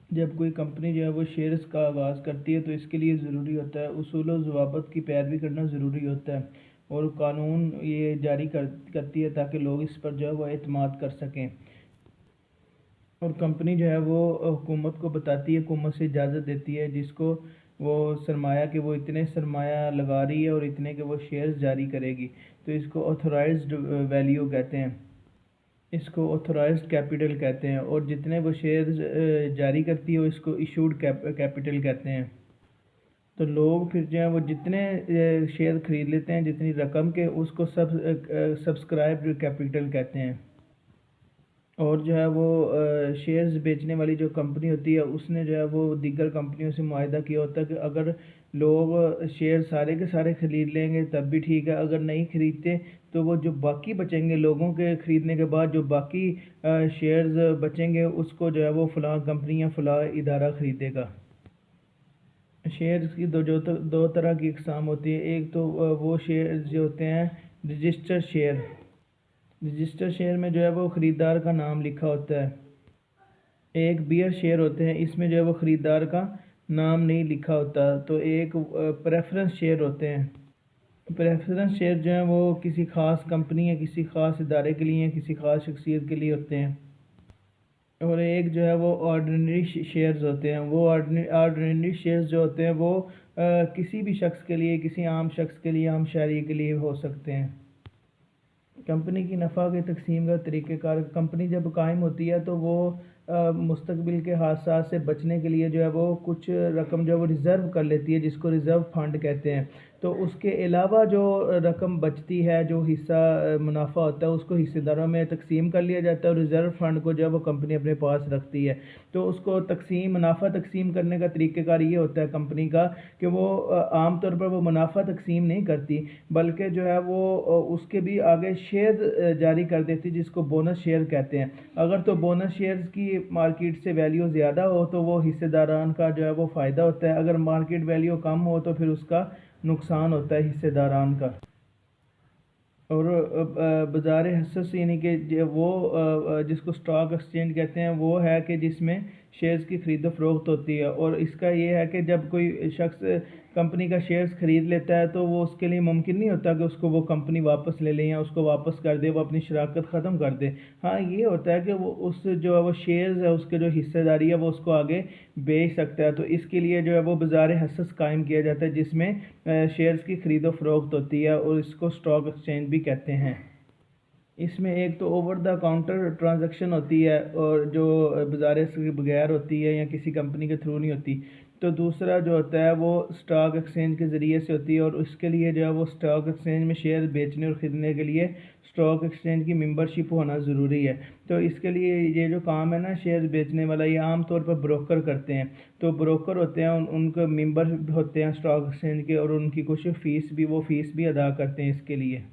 जब कोई कंपनी जो है वो शेयर्स का आगाज़ करती है तो इसके लिए ज़रूरी होता है उसूल और ज़वाबित की पैरवी करना ज़रूरी होता है, और कानून ये जारी करती है ताकि लोग इस पर जो है वो एतमाद कर सकें। और कंपनी जो है वो हुकूमत को बताती है, हुकूमत से इजाज़त देती है जिसको वो सरमाया कि वो इतने सरमाया लगा रही है और इतने के वो शेयर्स जारी करेगी, तो इसको ऑथराइज्ड वैल्यू कहते हैं, इसको ऑथराइज्ड कैपिटल कहते हैं। और जितने वो शेयर्स जारी करती है वो इसको इशूड कैपिटल कहते हैं। तो लोग फिर जो है वो जितने शेयर खरीद लेते हैं जितनी रकम के, उसको सब्सक्राइब्ड कैपिटल कहते हैं। और जो है वो शेयर्स बेचने वाली जो कंपनी होती है उसने जो है वो दीगर कंपनियों से मुआहदा किया होता है कि अगर लोग शेयर सारे के सारे ख़रीद लेंगे तब भी ठीक है, अगर नहीं ख़रीदते तो वो जो बाकी बचेंगे लोगों के ख़रीदने के बाद जो बाकी शेयर्स बचेंगे उसको जो है वो फ़लाँ कंपनी या फ़लाँ इदारा ख़रीदेगा। शेयर्स की दो तरह की इकसाम होती है। एक तो वो शेयर्स जो होते हैं रजिस्टर्ड शेयर। रजिस्टर शेयर में जो है वो ख़रीदार का नाम लिखा होता है। एक बियर शेयर होते हैं, इसमें जो है वो ख़रीदार का नाम नहीं लिखा होता। तो एक प्रेफरेंस शेयर होते हैं। प्रेफरेंस शेयर जो है वो किसी ख़ास कंपनी या किसी ख़ास इदारे के लिए या किसी ख़ास शख्सियत के लिए होते हैं। और एक जो है वो ऑर्डिनरी शेयर्स होते हैं। वो ऑर्डिनरी शेयर्स जो होते हैं वो किसी भी शख्स के लिए, किसी आम शख्स के लिए, आम शहरी के लिए हो सकते हैं। कंपनी की नफ़ा की तकसीम का तरीक़ेकार, कंपनी जब कायम होती है तो वो मुस्तकबिल के हादसा से बचने के लिए जो है वो कुछ रकम जो है वो रिज़र्व कर लेती है जिसको रिज़र्व फंड कहते हैं। तो उसके अलावा जो रकम बचती है, जो हिस्सा मुनाफा होता है उसको हिस्सेदारों में तकसीम कर लिया जाता है, और रिज़र्व फंड को जो है वो कंपनी अपने पास रखती है। तो उसको मुनाफा तकसीम करने का तरीक़ेकार ये होता है कंपनी का कि वो आम तौर पर वो मुनाफा तकसीम नहीं करती, बल्कि जो है वो उसके भी आगे शेयर जारी कर देती जिसको बोनस शेयर कहते हैं। अगर तो बोनस शेयर्स की मार्केट से वैल्यू ज़्यादा हो तो वो हिस्सेदारान का जो है वो फ़ायदा होता है, अगर मार्केट वैल्यू कम हो तो फिर उसका नुकसान होता है हिस्सेदारान का। और बाज़ार हसस यानी कि वो जिसको स्टॉक एक्सचेंज कहते हैं वो है कि जिसमें शेयर्स की ख़रीदो फ़रोख्त होती है। और इसका ये है कि जब कोई शख्स कंपनी का शेयर्स ख़रीद लेता है तो वो उसके लिए मुमकिन नहीं होता कि उसको वो कंपनी वापस ले ले या उसको वापस कर दे, वो अपनी शराकत ख़त्म कर दे। हाँ, ये होता है कि वो उस जो है वो शेयर्स है उसके जो हिस्सेदारी है वो उसको आगे बेच सकता है। तो इसके लिए जो है वो बाज़ार हसस कायम किया जाता है जिसमें शेयर्स की ख़रीदो फ़रोख्त होती है, और इसको स्टॉक एक्सचेंज भी कहते हैं। इसमें एक तो ओवर द काउंटर ट्रांजैक्शन होती है और जो बाज़ार के बगैर होती है या किसी कंपनी के थ्रू नहीं होती। तो दूसरा जो होता है वो स्टॉक एक्सचेंज के ज़रिए से होती है, और उसके लिए जो है वो स्टॉक एक्सचेंज में शेयर बेचने और ख़रीदने के लिए स्टॉक एक्सचेंज की मेंबरशिप होना ज़रूरी है। तो इसके लिए ये जो काम है ना शेयर बेचने वाला, ये आम तौर पर ब्रोकर करते हैं। तो ब्रोकर होते हैं उनके मेंबर होते हैं स्टॉक एक्सचेंज के, और उनकी कुछ फ़ीस भी अदा करते हैं इसके लिए।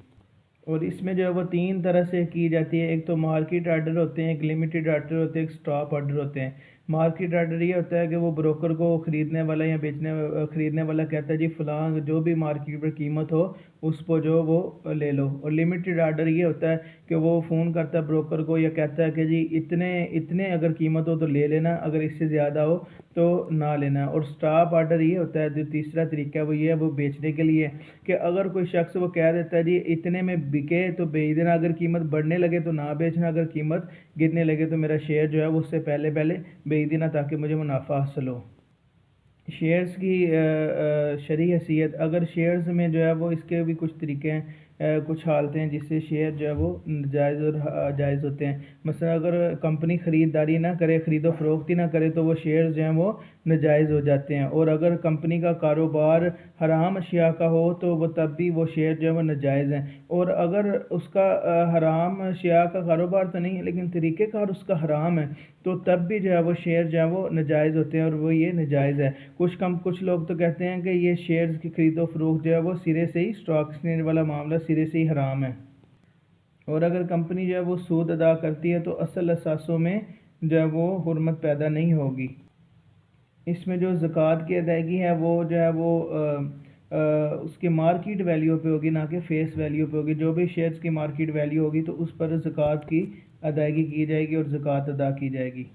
और इसमें जो है वो तीन तरह से की जाती है। एक तो मार्केट आर्डर होते हैं, एक लिमिटेड आर्डर होते हैं, एक स्टॉप आर्डर होते हैं। मार्केट आर्डर ये होता है कि वो ब्रोकर को ख़रीदने वाला या ख़रीदने वाला कहता है जी फ़लाँ जो भी मार्केट पर कीमत हो उस पर जो वो ले लो। और लिमिटेड आर्डर ये होता है कि वो फ़ोन करता है ब्रोकर को या कहता है कि जी इतने इतने अगर कीमत हो तो ले लेना, अगर इससे ज़्यादा हो तो ना लेना। और स्टॉप आर्डर ये होता है, जो तीसरा तरीका है वो ये है, वो बेचने के लिए कि अगर कोई शख्स वो कह देता है जी इतने में बिके तो बेच देना, अगर कीमत बढ़ने लगे तो ना बेचना, अगर कीमत गिरने लगे तो मेरा शेयर जो है वो उससे पहले पहले बेच देना ताकि मुझे मुनाफा हासिल हो। शेयर्स की शरई हैसियत, अगर शेयर्स में जो है वो इसके भी कुछ तरीके हैं, कुछ हालतें हैं जिससे शेयर जो है वो जायज़ और जायज़ होते हैं। मसलन अगर कंपनी ख़रीदारी ना करे, ख़रीदो फ़रोख्त ही ना करे तो वो शेयर्स जो हैं वो नाजायज़ हो जाते हैं। और अगर कंपनी का कारोबार हराम अशिया का हो तो वो तब भी वो शेयर जो है वो नाजायज़ हैं। और अगर उसका हराम अशिया का कारोबार तो नहीं है लेकिन तरीक़ेकार उसका हराम है तो तब भी जो है वो शेयर जो है वो नाजायज़ होते हैं, और वो ये नाजायज़ है। कुछ लोग तो कहते हैं कि ये शेयर्स की ख़रीदो फ़रोख्त जो है वो सिरे से ही स्टॉक एक्सचेंज वाला मामला सिरे से ही हराम है। और अगर कंपनी जो है वो सूद अदा करती है तो असल असासों में जो है वो हुर्मत पैदा नहीं होगी। इसमें जो ज़कात की अदायगी है वो जो है वो उसके मार्केट वैल्यू पे होगी, ना कि फ़ेस वैल्यू पे होगी। जो भी शेयर्स की मार्केट वैल्यू होगी तो उस पर ज़कात की अदायगी की जाएगी और ज़कात अदा की जाएगी।